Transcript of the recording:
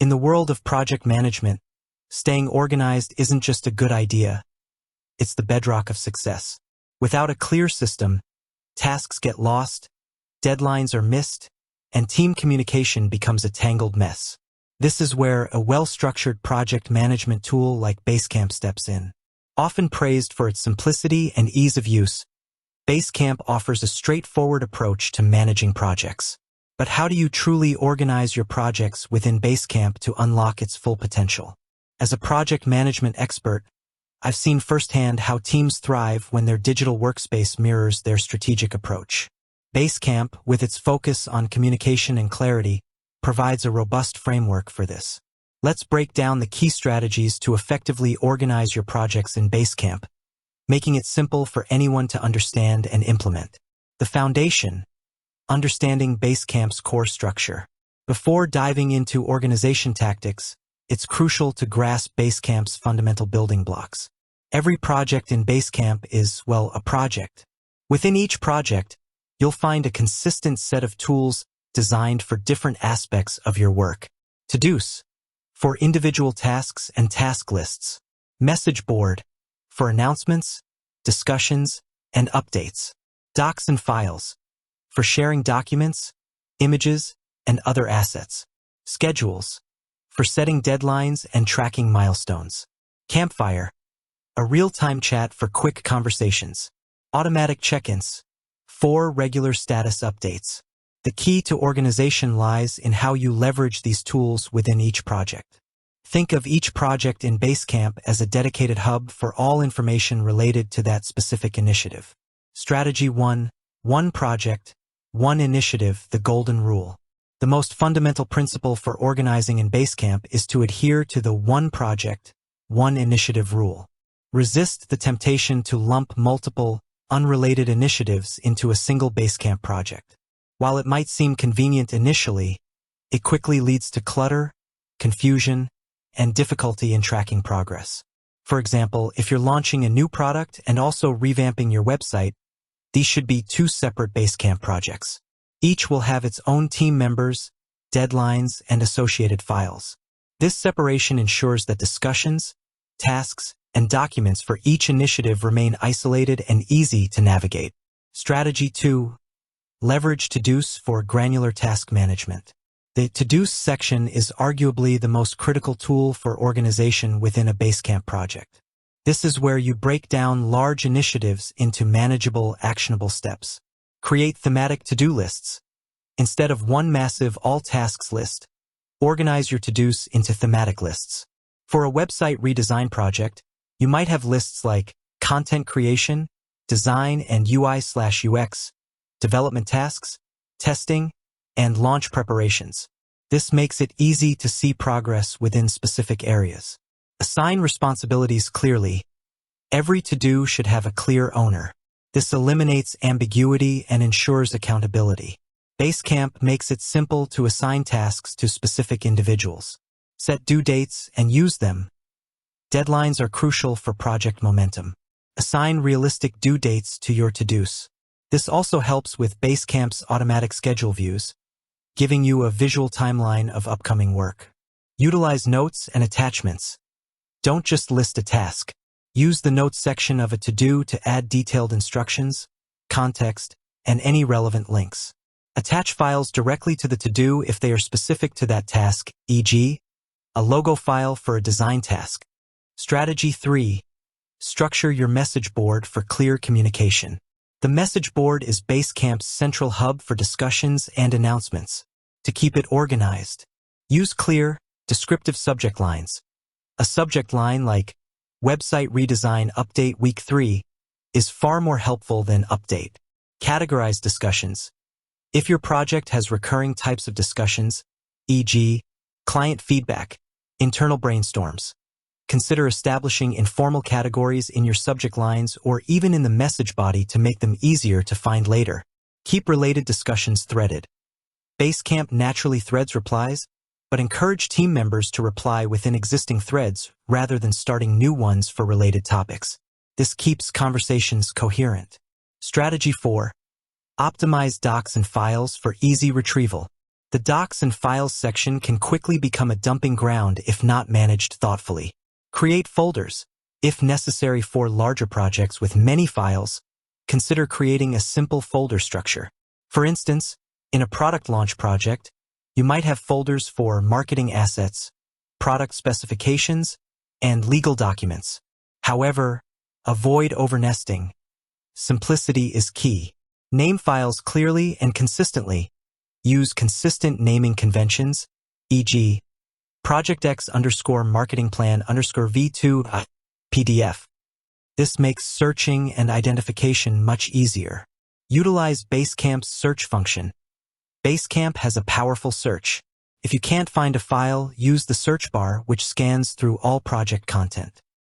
In the world of project management, staying organized isn't just a good idea, it's the bedrock of success. Without a clear system, tasks get lost, deadlines are missed, and team communication becomes a tangled mess. This is where a well-structured project management tool like Basecamp steps in. Often praised for its simplicity and ease of use, Basecamp offers a straightforward approach to managing projects. But how do you truly organize your projects within Basecamp to unlock its full potential? As a project management expert, I've seen firsthand how teams thrive when their digital workspace mirrors their strategic approach. Basecamp, with its focus on communication and clarity, provides a robust framework for this. Let's break down the key strategies to effectively organize your projects in Basecamp, making it simple for anyone to understand and implement. The foundation: understanding Basecamp's core structure. Before diving into organization tactics, it's crucial to grasp Basecamp's fundamental building blocks. Every project in Basecamp is, well, a project. Within each project, you'll find a consistent set of tools designed for different aspects of your work. To-dos, for individual tasks and task lists. Message board, for announcements, discussions, and updates. Docs and files, for sharing documents, images, and other assets. Schedules, for setting deadlines and tracking milestones. Campfire, a real-time chat for quick conversations. Automatic check-ins, for regular status updates. The key to organization lies in how you leverage these tools within each project. Think of each project in Basecamp as a dedicated hub for all information related to that specific initiative. Strategy 1: one project, one initiative, the golden rule. The most fundamental principle for organizing in Basecamp is to adhere to the one project, one initiative rule. Resist the temptation to lump multiple, unrelated initiatives into a single Basecamp project. While it might seem convenient initially, it quickly leads to clutter, confusion, and difficulty in tracking progress. For example, if you're launching a new product and also revamping your website, these should be two separate Basecamp projects. Each will have its own team members, deadlines, and associated files. This separation ensures that discussions, tasks, and documents for each initiative remain isolated and easy to navigate. Strategy 2: leverage to-dos for granular task management. The to-dos section is arguably the most critical tool for organization within a Basecamp project. This is where you break down large initiatives into manageable, actionable steps. Create thematic to-do lists. Instead of one massive all-tasks list, organize your to-dos into thematic lists. For a website redesign project, you might have lists like content creation, design and UI/UX, development tasks, testing, and launch preparations. This makes it easy to see progress within specific areas. Assign responsibilities clearly. Every to-do should have a clear owner. This eliminates ambiguity and ensures accountability. Basecamp makes it simple to assign tasks to specific individuals. Set due dates and use them. Deadlines are crucial for project momentum. Assign realistic due dates to your to-dos. This also helps with Basecamp's automatic schedule views, giving you a visual timeline of upcoming work. Utilize notes and attachments. Don't just list a task. Use the notes section of a to-do to add detailed instructions, context, and any relevant links. Attach files directly to the to-do if they are specific to that task, e.g., a logo file for a design task. Strategy 3: structure your message board for clear communication. The message board is Basecamp's central hub for discussions and announcements. To keep it organized, use clear, descriptive subject lines. A subject line like Website Redesign Update Week 3 is far more helpful than Update. Categorize discussions. If your project has recurring types of discussions, e.g., client feedback, internal brainstorms, consider establishing informal categories in your subject lines or even in the message body to make them easier to find later. Keep related discussions threaded. Basecamp naturally threads replies, but encourage team members to reply within existing threads rather than starting new ones for related topics. This keeps conversations coherent. Strategy 4: optimize docs and files for easy retrieval. The Docs and Files section can quickly become a dumping ground if not managed thoughtfully. Create folders. If necessary for larger projects with many files, consider creating a simple folder structure. For instance, in a product launch project, you might have folders for marketing assets, product specifications, and legal documents. However, avoid overnesting. Simplicity is key. Name files clearly and consistently. Use consistent naming conventions, e.g., Project X_marketing plan_V2 PDF. This makes searching and identification much easier. Utilize Basecamp's search function. Basecamp has a powerful search. If you can't find a file, use the search bar, which scans through all project content.